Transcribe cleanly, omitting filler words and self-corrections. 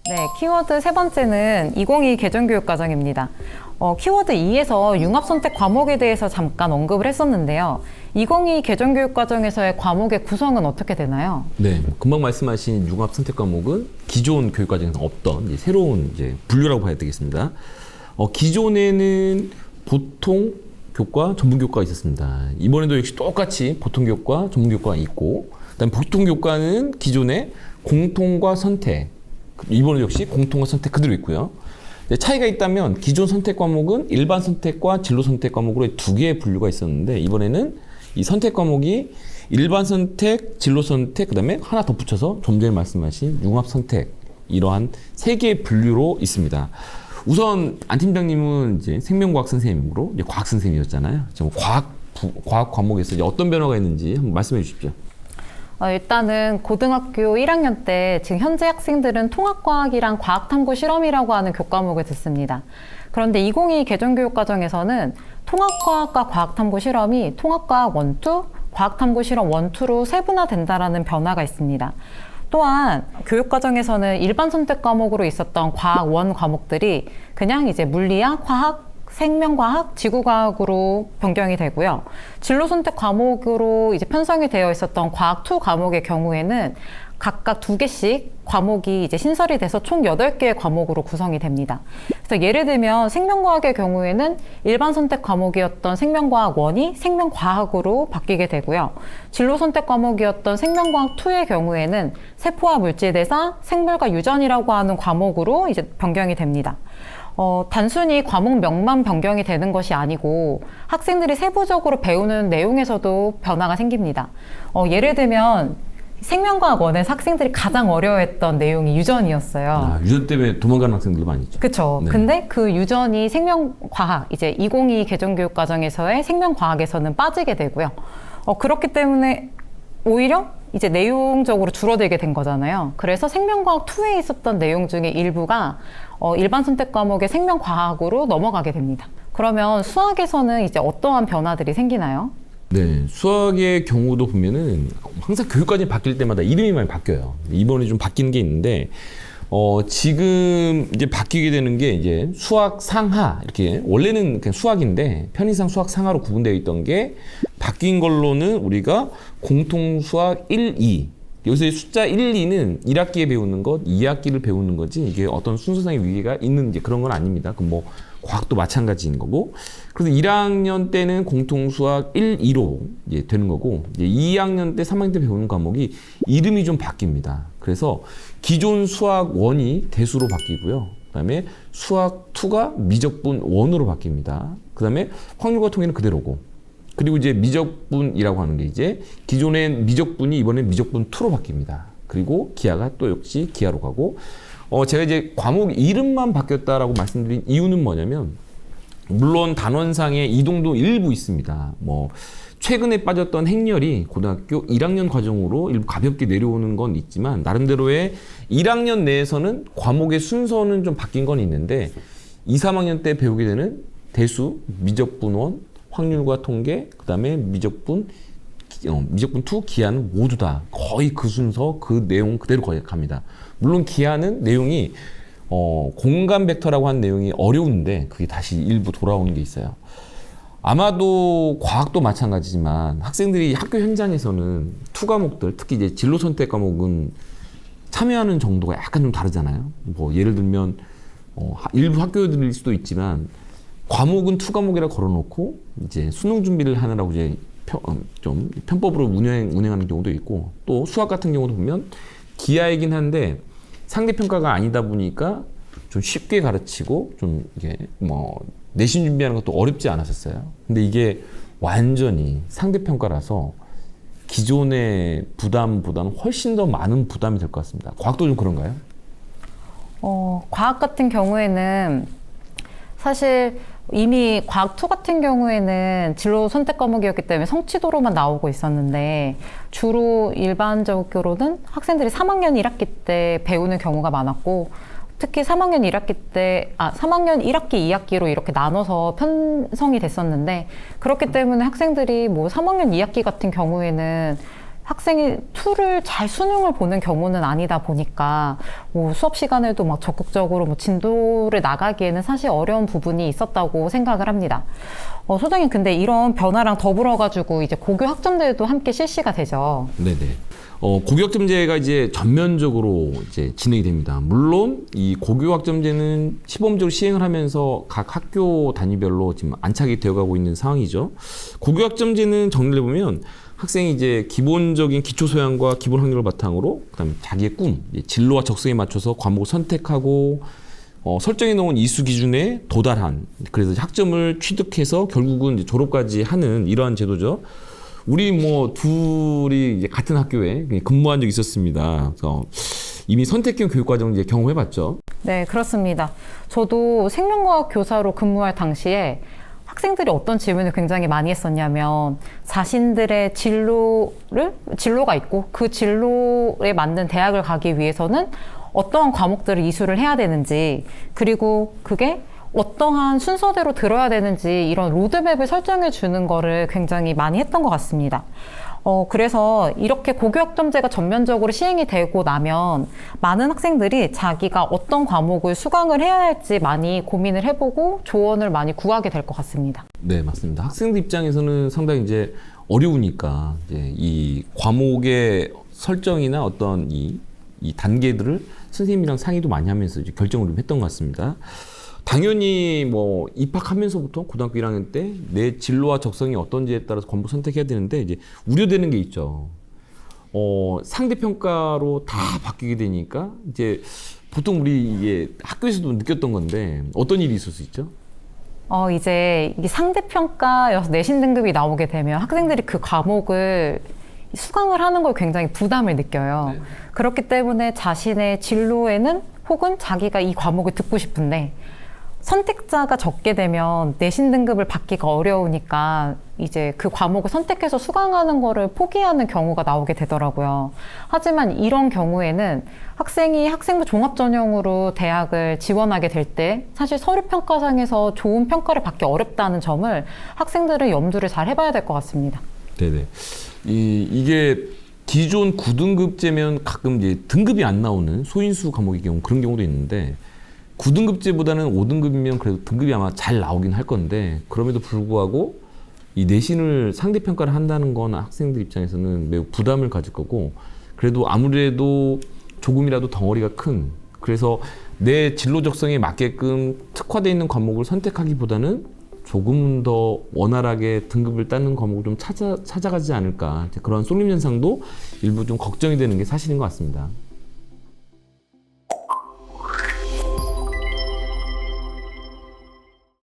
네, 키워드 세 번째는 2022 개정교육과정입니다. 키워드 2에서 융합선택 과목에 대해서 잠깐 언급을 했었는데요. 2022 개정교육과정에서의 과목의 구성은 어떻게 되나요? 네, 금방 말씀하신 융합선택 과목은 기존 교육과정에서 없던 이제 새로운 이제 분류라고 봐야 되겠습니다. 기존에는 보통 교과, 전문 교과가 있었습니다. 이번에도 역시 똑같이 보통 교과, 전문 교과가 있고, 그다음 보통 교과는 기존에 공통과 선택, 이번에 역시 공통과 선택 그대로 있고요. 차이가 있다면 기존 선택 과목은 일반 선택과 진로 선택 과목으로 두 개의 분류가 있었는데, 이번에는 이 선택 과목이 일반 선택, 진로 선택, 그다음에 하나 덧붙여서 좀 전에 말씀하신 융합 선택, 이러한 세 개의 분류로 있습니다. 우선 안 팀장님은 이제 생명과학 선생님으로 이제 과학 선생님이었잖아요. 과학 과목에서 이제 어떤 변화가 있는지 한번 말씀해 주십시오. 일단은 고등학교 1학년 때 지금 현재 학생들은 통합과학이랑 과학탐구 실험이라고 하는 교과목을 듣습니다. 그런데 2022 개정교육과정에서는 통합과학과 과학탐구 실험이 통합과학 1, 2, 과학탐구 실험 1, 2로 세분화된다라는 변화가 있습니다. 또한 교육과정에서는 일반 선택 과목으로 있었던 과학 1 과목들이 그냥 이제 물리학, 화학, 생명과학, 지구과학으로 변경이 되고요. 진로 선택 과목으로 이제 편성이 되어 있었던 과학 2 과목의 경우에는 각각 2개씩 과목이 이제 신설이 돼서 총 8개의 과목으로 구성이 됩니다. 그래서 예를 들면 생명과학의 경우에는 일반 선택 과목이었던 생명과학 1이 생명과학으로 바뀌게 되고요. 진로 선택 과목이었던 생명과학 2의 경우에는 세포와 물질대사, 생물과 유전이라고 하는 과목으로 이제 변경이 됩니다. 단순히 과목명만 변경이 되는 것이 아니고 학생들이 세부적으로 배우는 내용에서도 변화가 생깁니다. 예를 들면 생명과학 1에서 학생들이 가장 어려워했던 내용이 유전이었어요. 유전 때문에 도망가는 학생들 많이 있죠. 그렇죠. 네. 근데 그 유전이 생명과학, 이제 2022 개정교육과정에서의 생명과학에서는 빠지게 되고요. 그렇기 때문에 오히려 이제 내용적으로 줄어들게 된 거잖아요. 그래서 생명과학 2에 있었던 내용 중에 일부가 일반 선택 과목의 생명과학으로 넘어가게 됩니다. 그러면 수학에서는 이제 어떠한 변화들이 생기나요? 네, 수학의 경우도 보면은 항상 교육과정이 바뀔 때마다 이름이 많이 바뀌어요. 이번에 좀 바뀌는 게 있는데, 지금 이제 바뀌게 되는 게 이제 수학 상하, 이렇게 원래는 그냥 수학인데 편의상 수학 상하로 구분되어 있던 게 바뀐 걸로는 우리가 공통 수학 1, 2. 여기서 숫자 1, 2는 1학기에 배우는 것, 2학기를 배우는 거지 이게 어떤 순서상의 위계가 있는 이제 그런 건 아닙니다. 그럼 뭐 과학도 마찬가지인 거고. 그래서 1학년 때는 공통 수학 1, 2로 이제 되는 거고, 이제 2학년 때, 3학년 때 배우는 과목이 이름이 좀 바뀝니다. 그래서 기존 수학 1이 대수로 바뀌고요. 그다음에 수학 2가 미적분 1으로 바뀝니다. 그다음에 확률과 통계는 그대로고. 그리고 이제 미적분이라고 하는 게 이제 기존엔 미적분이 이번엔 미적분 2로 바뀝니다. 그리고 기하가 또 역시 기하로 가고, 제가 이제 과목 이름만 바뀌었다라고 말씀드린 이유는 뭐냐면, 물론 단원상의 이동도 일부 있습니다. 뭐 최근에 빠졌던 행렬이 고등학교 1학년 과정으로 일부 가볍게 내려오는 건 있지만, 나름대로의 1학년 내에서는 과목의 순서는 좀 바뀐 건 있는데, 2, 3학년 때 배우게 되는 대수, 미적분 1, 확률과 통계, 그 다음에 미적분 2, 기하는 모두 다 거의 그 순서, 그 내용 그대로 거의 갑니다. 물론 기하는 내용이 공간 벡터라고 하는 내용이 어려운데 그게 다시 일부 돌아오는 게 있어요. 아마도 과학도 마찬가지지만 학생들이 학교 현장에서는 2 과목들, 특히 이제 진로 선택 과목은 참여하는 정도가 약간 좀 다르잖아요. 뭐 예를 들면 일부 학교들일 수도 있지만 과목은 2 과목이라 걸어놓고 이제 수능 준비를 하느라고 이제 좀 편법으로 운행하는 경우도 있고, 또 수학 같은 경우도 보면 기하이긴 한데 상대평가가 아니다 보니까 좀 쉽게 가르치고 좀 이게 뭐 내신 준비하는 것도 어렵지 않았었어요. 근데 이게 완전히 상대평가라서 기존의 부담보다는 훨씬 더 많은 부담이 될 것 같습니다. 과학도 좀 그런가요? 과학 같은 경우에는 사실 이미 과학 2 같은 경우에는 진로 선택 과목이었기 때문에 성취도로만 나오고 있었는데, 주로 일반적으로는 학생들이 3학년 1학기 때 배우는 경우가 많았고, 특히 3학년 1학기 때, 3학년 1학기, 2학기로 이렇게 나눠서 편성이 됐었는데, 그렇기 때문에 학생들이 뭐 3학년 2학기 같은 경우에는 학생이 툴을 잘 수능을 보는 경우는 아니다 보니까 뭐 수업 시간에도 막 적극적으로 뭐 진도를 나가기에는 사실 어려운 부분이 있었다고 생각을 합니다. 소장님, 근데 이런 변화랑 더불어 가지고 이제 고교 학점제도 함께 실시가 되죠. 네네. 고교 학점제가 이제 전면적으로 이제 진행이 됩니다. 물론 이 고교 학점제는 시범적으로 시행을 하면서 각 학교 단위별로 지금 안착이 되어가고 있는 상황이죠. 고교 학점제는 정리를 해보면 학생이 이제 기본적인 기초 소양과 기본 학력을 바탕으로 그다음에 자기의 꿈, 진로와 적성에 맞춰서 과목을 선택하고 설정해 놓은 이수 기준에 도달한, 그래서 학점을 취득해서 결국은 이제 졸업까지 하는 이러한 제도죠. 우리 뭐 둘이 이제 같은 학교에 근무한 적이 있었습니다. 그래서 이미 선택형 교육과정 이제 경험해봤죠. 네, 그렇습니다. 저도 생명과학 교사로 근무할 당시에 학생들이 어떤 질문을 굉장히 많이 했었냐면 자신들의 진로가 있고 그 진로에 맞는 대학을 가기 위해서는 어떠한 과목들을 이수를 해야 되는지, 그리고 그게 어떠한 순서대로 들어야 되는지 이런 로드맵을 설정해 주는 거를 굉장히 많이 했던 것 같습니다. 그래서 이렇게 고교 학점제가 전면적으로 시행이 되고 나면 많은 학생들이 자기가 어떤 과목을 수강을 해야 할지 많이 고민을 해보고 조언을 많이 구하게 될 것 같습니다. 네, 맞습니다. 학생들 입장에서는 상당히 이제 어려우니까 이제 이 과목의 설정이나 어떤 이 단계들을 선생님이랑 상의도 많이 하면서 이제 결정을 좀 했던 것 같습니다. 당연히 뭐 입학하면서부터 고등학교 1학년 때 내 진로와 적성이 어떤지에 따라서 과목 선택해야 되는데 이제 우려되는 게 있죠. 상대 평가로 다 바뀌게 되니까 이제 보통 우리 이게 학교에서도 느꼈던 건데 어떤 일이 있을 수 있죠? 이제 이게 상대평가여서 내신 등급이 나오게 되면 학생들이 그 과목을 수강을 하는 걸 굉장히 부담을 느껴요. 네. 그렇기 때문에 자신의 진로에는 혹은 자기가 이 과목을 듣고 싶은데 선택자가 적게 되면 내신 등급을 받기가 어려우니까 이제 그 과목을 선택해서 수강하는 거를 포기하는 경우가 나오게 되더라고요. 하지만 이런 경우에는 학생이 학생부 종합 전형으로 대학을 지원하게 될 때 사실 서류 평가상에서 좋은 평가를 받기 어렵다는 점을 학생들은 염두를 잘 해봐야 될 것 같습니다. 네네. 이게 기존 9등급제면 가끔 이제 등급이 안 나오는 소인수 과목의 경우 그런 경우도 있는데 9등급제보다는 5등급이면 그래도 등급이 아마 잘 나오긴 할 건데 그럼에도 불구하고 이 내신을 상대평가를 한다는 건 학생들 입장에서는 매우 부담을 가질 거고 그래도 아무래도 조금이라도 덩어리가 큰 그래서 내 진로 적성에 맞게끔 특화되어 있는 과목을 선택하기보다는 조금 더 원활하게 등급을 따는 과목을 좀 찾아가지 않을까 그런 쏠림 현상도 일부 좀 걱정이 되는 게 사실인 것 같습니다.